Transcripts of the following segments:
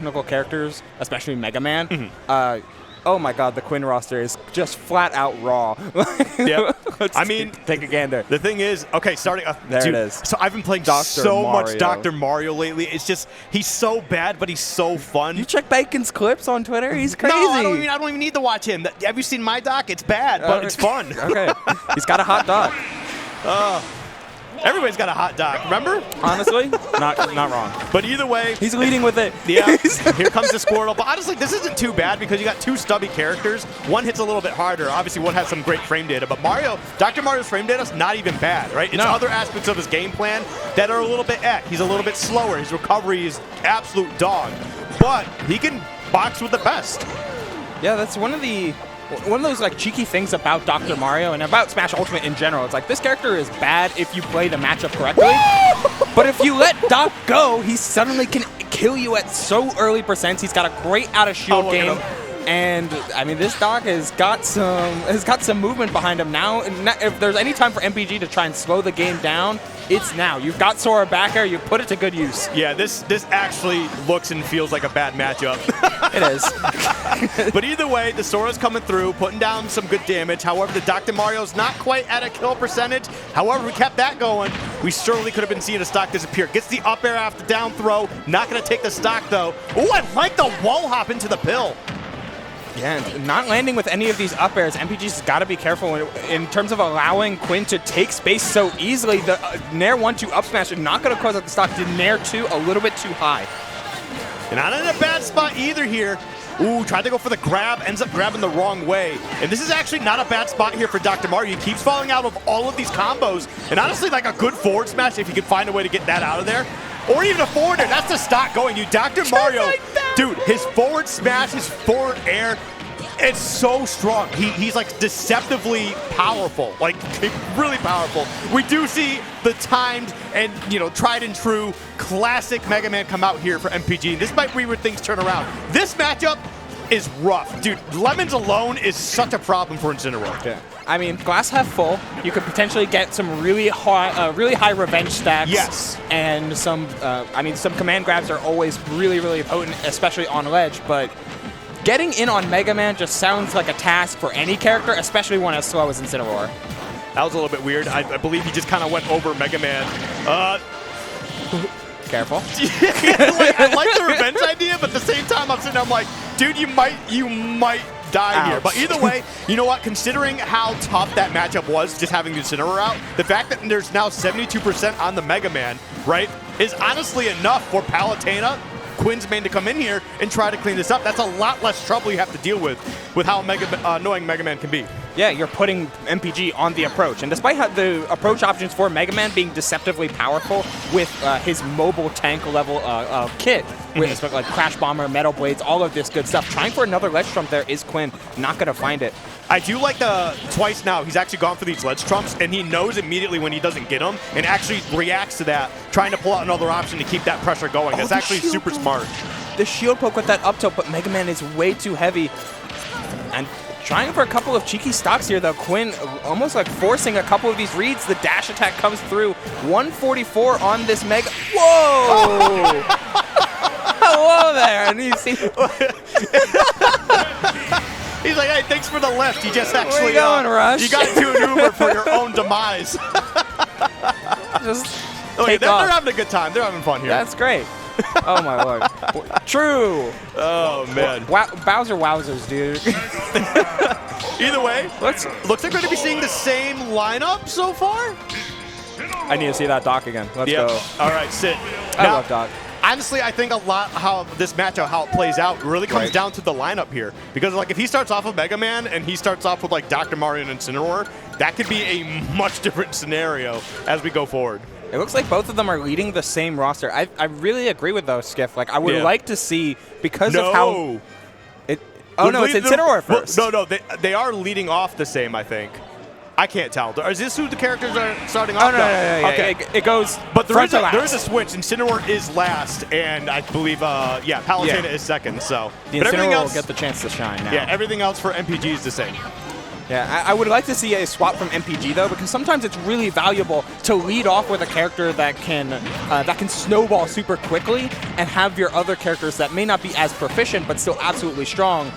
technical characters, especially Mega Man, oh my god, the Quinn roster is just flat out raw. Yeah. I mean, take a gander. The thing is, okay, starting there dude, it is. So I've been playing so much Dr. Mario lately. It's just, he's so bad, but he's so fun. You check Bacon's clips on Twitter? He's crazy. No, I don't even need to watch him. Have you seen my doc? It's bad, but it's fun. Okay. He's got a hot doc. Everybody's got a hot doc, remember? Honestly, not wrong. But either way, he's leading with it. Yeah, here comes the Squirtle. But honestly, this isn't too bad because you got two stubby characters. One hits a little bit harder. Obviously, one has some great frame data. But Dr. Mario's frame data is not even bad, right? It's other aspects of his game plan that are a little bit He's a little bit slower. His recovery is absolute dog. But he can box with the best. Yeah, that's one of those like cheeky things about Dr. Mario and about Smash Ultimate in general. It's like this character is bad if you play the matchup correctly, but if you let Doc go, he suddenly can kill you at so early percents. He's got a great out of shield game, and I mean this Doc has got some movement behind him now. And if there's any time for MPG to try and slow the game down, it's now. You've got Sora back there. You put it to good use. Yeah, this actually looks and feels like a bad matchup. It is. But either way, the Sora's coming through, putting down some good damage. However, the Dr. Mario's not quite at a kill percentage. However, we kept that going. We surely could have been seeing a stock disappear. Gets the up air after down throw. Not going to take the stock, though. Oh, I like the wall hop into the pill. Yeah, and not landing with any of these up airs. MPG's got to be careful in terms of allowing Quinn to take space so easily. The Nair 1-2 up smash is not going to close out the stock. Did Nair 2 a little bit too high. And not in a bad spot either here. Ooh, tried to go for the grab, ends up grabbing the wrong way. And this is actually not a bad spot here for Dr. Mario. He keeps falling out of all of these combos. And honestly, like a good forward smash, if you can find a way to get that out of there. Or even a forwarder. That's the stock going. You Dr. Mario, dude, his forward smash, his forward air, it's so strong. He's like deceptively powerful, like really powerful. We do see the timed and tried and true classic Mega Man come out here for MPG. This might be where things turn around. This matchup is rough, dude. Lemons alone is such a problem for Incineroar. Yeah. I mean, glass half full. You could potentially get some really high revenge stacks. Yes. And some command grabs are always really, really potent, especially on ledge. But getting in on Mega Man just sounds like a task for any character, especially one as slow as Incineroar. That was a little bit weird. I believe he just kind of went over Mega Man. Careful. I like the revenge idea, but at the same time, I'm sitting there, I'm like, dude, you might die here. But either way, you know what? Considering how tough that matchup was, just having the Incineroar out, the fact that there's now 72% on the Mega Man, right, is honestly enough for Palutena, Quinn's main, to come in here and try to clean this up. That's a lot less trouble you have to deal with how annoying Mega Man can be. Yeah, you're putting MPG on the approach. And despite the approach options for Mega Man being deceptively powerful with his mobile tank level kit, with like Crash Bomber, Metal Blades, all of this good stuff, trying for another ledge trump there is Quinn. Not going to find it. I do like the twice now. He's actually gone for these ledge trumps, and he knows immediately when he doesn't get them and actually reacts to that, trying to pull out another option to keep that pressure going. That's actually super smart. The shield poke with that up tilt, but Mega Man is way too heavy. And trying for a couple of cheeky stocks here, though. Quinn almost like forcing a couple of these reads. The dash attack comes through. 144 on this Mega. Whoa! Hello there. And you see. He's like, hey, thanks for the lift. You just actually, where you going, Rush? You got into an Uber for your own demise. Just they're having a good time. They're having fun here. That's great. Oh, my Lord. True. Oh, man. Bowser wowzers, dude. Either way, looks like we're going to be seeing the same lineup so far. I need to see that Doc again. Let's go. All right, sit. I love Doc. Honestly, I think a lot how this matchup, how it plays out, really comes down to the lineup here. Because like if he starts off with Mega Man and he starts off with like Dr. Mario and Incineroar, that could be a much different scenario as we go forward. It looks like both of them are leading the same roster. I really agree with those, Skiff. Like I would like to see, because of how it. Oh no, it's Incineroar first. No, they are leading off the same, I think. I can't tell. Is this who the characters are starting off? Oh, no. Okay. It goes but there is a switch. Incineroar is last, and I believe, Palutena is second. So the Incineroar will get the chance to shine now. Yeah, everything else for MPG is the same. Yeah, I would like to see a swap from MPG though, because sometimes it's really valuable to lead off with a character that can snowball super quickly and have your other characters that may not be as proficient but still absolutely strong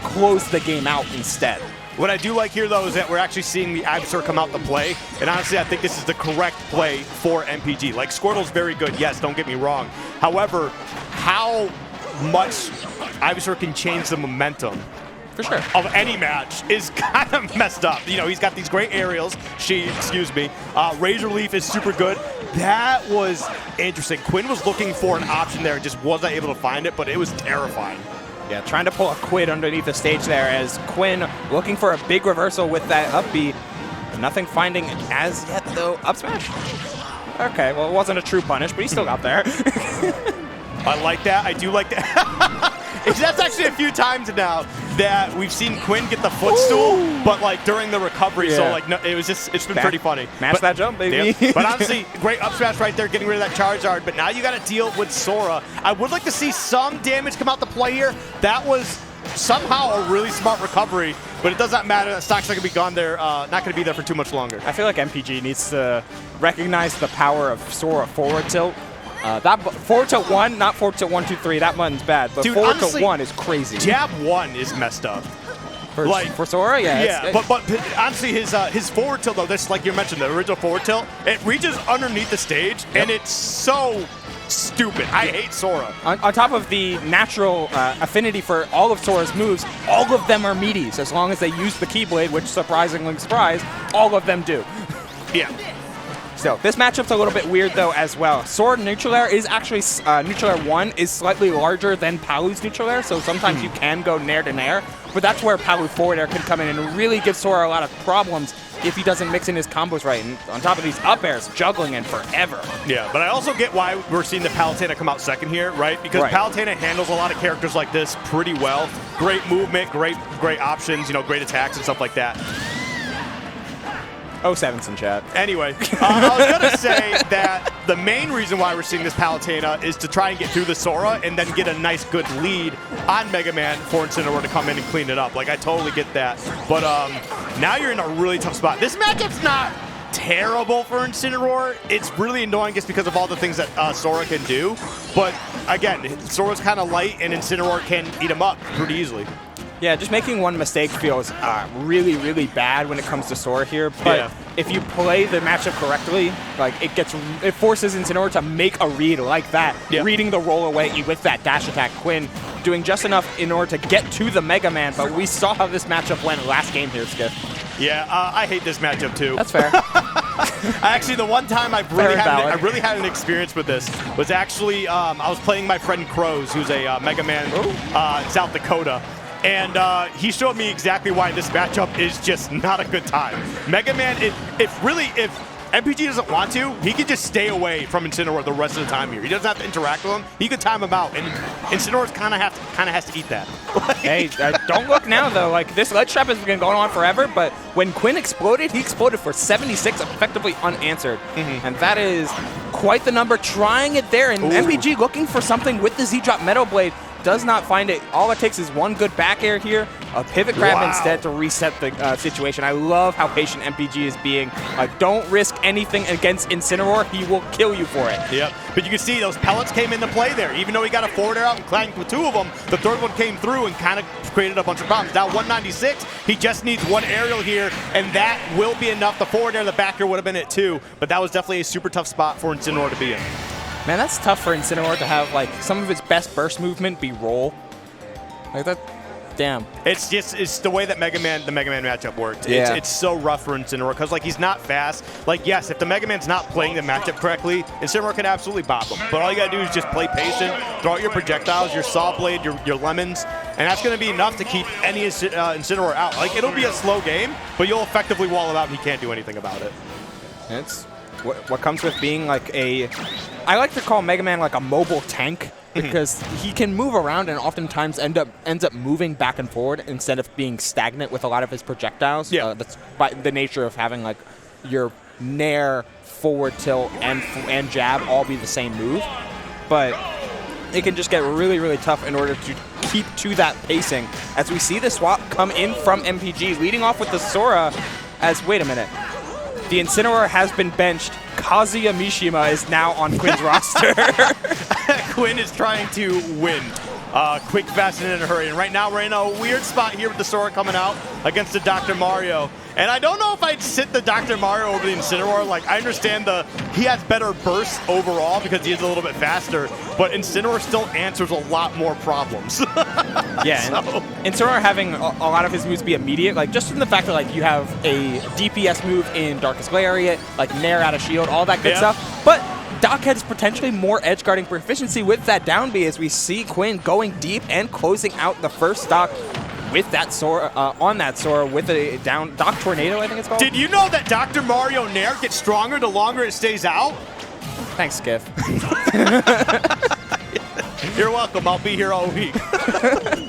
close the game out instead. What I do like here, though, is that we're actually seeing the Ivysaur come out to play. And honestly, I think this is the correct play for MPG. Like, Squirtle's very good, yes, don't get me wrong. However, how much Ivysaur can change the momentum for sure of any match is kind of messed up. You know, he's got these great aerials. Excuse me. Razor Leaf is super good. That was interesting. Quinn was looking for an option there and just wasn't able to find it, but it was terrifying. Yeah, trying to pull a quid underneath the stage there as Quinn looking for a big reversal with that up B. Nothing finding as yet, though. Up smash. Okay, well, it wasn't a true punish, but he still got there. I like that. I do like that. That's actually a few times now that we've seen Quinn get the footstool, but like during the recovery. So like, no, it's been pretty funny. Match that jump, baby. Yeah. But honestly, great up smash right there, getting rid of that Charizard. But now you got to deal with Sora. I would like to see some damage come out to play here. That was somehow a really smart recovery, but it does not matter. That stock's not going to be gone there, not going to be there for too much longer. I feel like MPG needs to recognize the power of Sora forward tilt. That forward tilt 1, not forward tilt 1, 2, 3. That button's bad, but dude, forward tilt 1 is crazy. Jab 1 is messed up. For Sora, yeah. Yeah, but honestly, his forward tilt, though, this, like you mentioned, the original forward tilt, it reaches underneath the stage, and it's so stupid. I hate Sora. On top of the natural affinity for all of Sora's moves, all of them are meaties. As long as they use the Keyblade, which surprisingly, surprise, all of them do. Yeah. So this matchup's a little bit weird though as well. Sora neutral air is actually neutral air 1 is slightly larger than Palu's neutral air, so sometimes you can go nair to nair, but that's where Palu forward air can come in and really give Sora a lot of problems if he doesn't mix in his combos right. And on top of these up airs, juggling in forever. Yeah, but I also get why we're seeing the Palutena come out second here, right? Because Palutena handles a lot of characters like this pretty well. Great movement, great options, you know, great attacks and stuff like that. 07's in chat. Anyway, I was going to say that the main reason why we're seeing this Palutena is to try and get through the Sora and then get a nice, good lead on Mega Man for Incineroar to come in and clean it up. Like, I totally get that. But now you're in a really tough spot. This matchup's not terrible for Incineroar. It's really annoying just because of all the things that Sora can do. But, again, Sora's kind of light, and Incineroar can eat him up pretty easily. Yeah, just making one mistake feels really, really bad when it comes to Sora here. But if you play the matchup correctly, like it forces Incineroar to make a read like that, reading the roll away with that dash attack. Quinn doing just enough in order to get to the Mega Man. But we saw how this matchup went last game here, Skip. Yeah, I hate this matchup too. That's fair. Actually, the one time I really had an experience with this was actually I was playing my friend Crows, who's a Mega Man in South Dakota. And he showed me exactly why this matchup is just not a good time. Mega Man, if MPG doesn't want to, he can just stay away from Incineroar the rest of the time here. He doesn't have to interact with him. He could time him out, and Incineroar kind of has to eat that. Hey, don't look now though. Like this ledge trap has been going on forever, but when Quinn exploded, he exploded for 76, effectively unanswered, and that is quite the number. Trying it there, and MPG looking for something with the Z-Drop Metal Blade. Does not find it. All it takes is one good back air here, a pivot grab instead to reset the situation. I love how patient MPG is being. Don't risk anything against Incineroar. He will kill you for it. Yep. But you can see those pellets came into play there. Even though he got a forward air out and clanked with 2 of them, the third one came through and kind of created a bunch of problems. Now 196, he just needs one aerial here, and that will be enough. The forward air, the back air would have been it too, but that was definitely a super tough spot for Incineroar to be in. Man, that's tough for Incineroar to have like some of his best burst movement be roll. Like that, damn. It's the way that the Mega Man matchup worked. Yeah. It's so rough for Incineroar because like he's not fast. Like yes, if the Mega Man's not playing the matchup correctly, Incineroar can absolutely bop him. But all you gotta do is just play patient, throw out your projectiles, your Saw Blade, your lemons, and that's gonna be enough to keep any Incineroar out. Like it'll be a slow game, but you'll effectively wall him out and he can't do anything about it. It's what comes with being like I like to call Mega Man like a mobile tank because he can move around and oftentimes ends up moving back and forward instead of being stagnant with a lot of his projectiles. Yeah. That's by the nature of having like your nair, forward tilt, and jab all be the same move. But it can just get really, really tough in order to keep to that pacing. As we see the swap come in from MPG, leading off with the Sora as, wait a minute, the Incineroar has been benched. Kazuya Mishima is now on Quinn's roster. Quinn is trying to win. Quick, fast, and in a hurry. And right now we're in a weird spot here with the Sora coming out against the Dr. Mario. And I don't know if I'd sit the Dr. Mario over the Incineroar. Like, I understand he has better bursts overall because he is a little bit faster, but Incineroar still answers a lot more problems. Yeah, so. Incineroar having a lot of his moves be immediate, like just in the fact that like you have a DPS move in Darkest Lariat, like Nair out of shield, all that good stuff. But Doc has potentially more edge guarding proficiency with that down B as we see Quinn going deep and closing out the first stock with that Sora, on that Sora with a down Doc Tornado, I think it's called. Did you know that Dr. Mario Nair gets stronger the longer it stays out? Thanks, Skiff. You're welcome. I'll be here all week.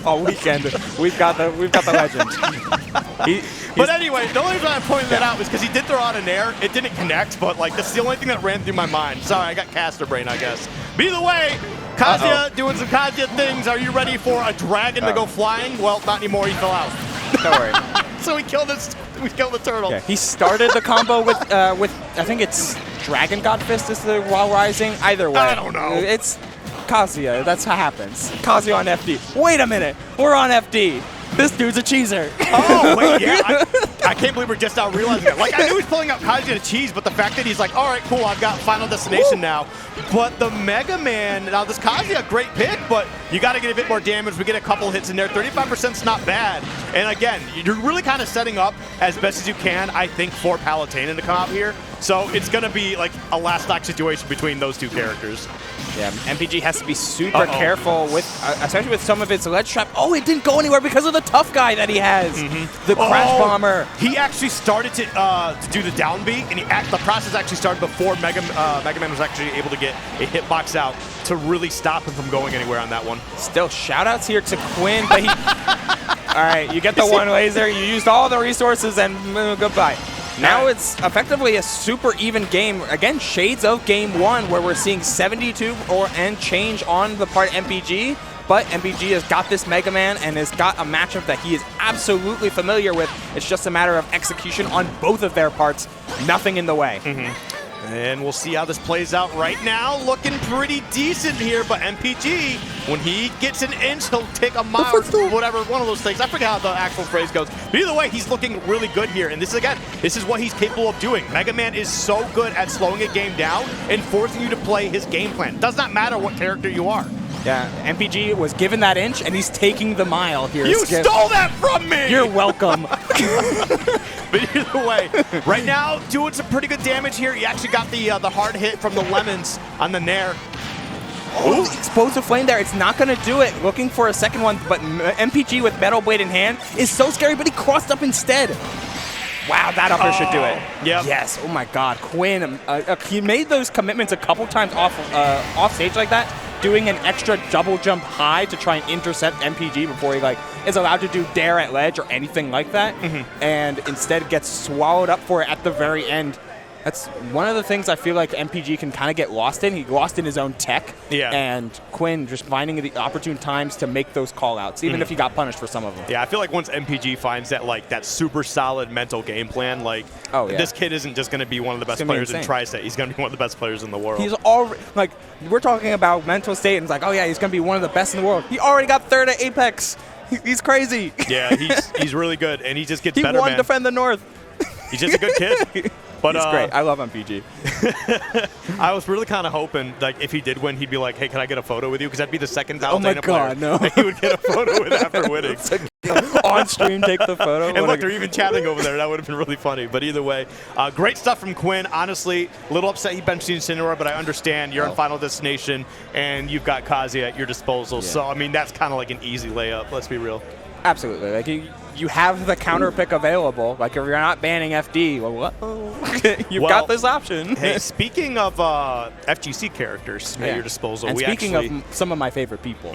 All weekend. We've got the legend. But anyway, the only reason I pointed that out was because he did throw out an air. It didn't connect, but like that's the only thing that ran through my mind. Sorry, I got caster brain, I guess. But either way, Kazuya doing some Kazuya things. Are you ready for a dragon to go flying? Well, not anymore. He fell out. Don't worry. So we killed the turtle. Yeah, he started the combo with I think it's Dragon God Fist is the while rising. Either way, I don't know. It's Kazuya. That's what happens. Kazuya on FD. Wait a minute. We're on FD. This dude's a cheeser. Oh, wait, yeah. I can't believe we're just now realizing it. Like, I knew he was pulling out Kazuya to cheese, but the fact that he's like, all right, cool, I've got Final Destination now. But the Mega Man, now this Kazuya, great pick, but you got to get a bit more damage. We get a couple hits in there. 35% is not bad. And again, you're really kind of setting up as best as you can, I think, for Palutena to come out here. So it's going to be like a last stock situation between those two characters. Yeah, MPG has to be super careful with, especially with some of its ledge trap. Oh, it didn't go anywhere because of the tough guy that he has, the Crash Bomber. He actually started to do the down B, and the process actually started before Mega Man was actually able to get a hitbox out to really stop him from going anywhere on that one. Still, shout-outs here to Quinn, but he... All right, you get the one laser, you used all the resources, and goodbye. Now it's effectively a super even game. Again, shades of game one, where we're seeing 72 and change on the part MPG, but MPG has got this Mega Man and has got a matchup that he is absolutely familiar with. It's just a matter of execution on both of their parts. Nothing in the way. And we'll see how this plays out right now. Looking pretty decent here, but MPG, when he gets an inch, he'll take a mile or whatever, one of those things. I forget how the actual phrase goes. But either way, he's looking really good here. And this, again, this is what he's capable of doing. Mega Man is so good at slowing a game down and forcing you to play his game plan. Does not matter what character you are. Yeah, MPG was given that inch, and he's taking the mile here. You stole that from me! You're welcome. But either way, right now, doing some pretty good damage here. He actually got the hard hit from the lemons on the Nair. Oh, explosive flame there. It's not going to do it. Looking for a second one, but MPG with Metal Blade in hand is so scary, but he crossed up instead. Wow, that upper should do it. Yep. Yes. Oh my God, Quinn. He made those commitments a couple times off stage like that, doing an extra double jump high to try and intercept MPG before he is allowed to do dare at ledge or anything like that, and instead gets swallowed up for it at the very end. That's one of the things I feel like MPG can kind of get lost in. He lost in his own tech, and Quinn just finding the opportune times to make those call-outs, even if he got punished for some of them. Yeah, I feel like once MPG finds that super solid mental game plan, this kid isn't just going to be one of the best players in Tri-State. He's going to be one of the best players in the world. He's already, we're talking about mental state, and it's like, oh yeah, he's going to be one of the best in the world. He already got third at Apex. He's crazy. Yeah, he's really good, and he just gets better, He won Defend the North. He's just a good kid. But he's great. I love MPG. I was really kind of hoping, if he did win, he'd be like, "Hey, can I get a photo with you?" Because that'd be the second Palutena player that he would get a photo with after winning. On stream, take the photo. And look, they're even chatting over there. That would have been really funny. But either way, great stuff from Quinn. Honestly, a little upset he benched Incineroar, but I understand you're in Final Destination and you've got Kazuya at your disposal. So I mean, that's kind of like an easy layup. Let's be real. Absolutely. You have the counter pick available. If you're not banning FD, you've got this option. Hey, speaking of FGC characters at your disposal, and speaking of some of my favorite people.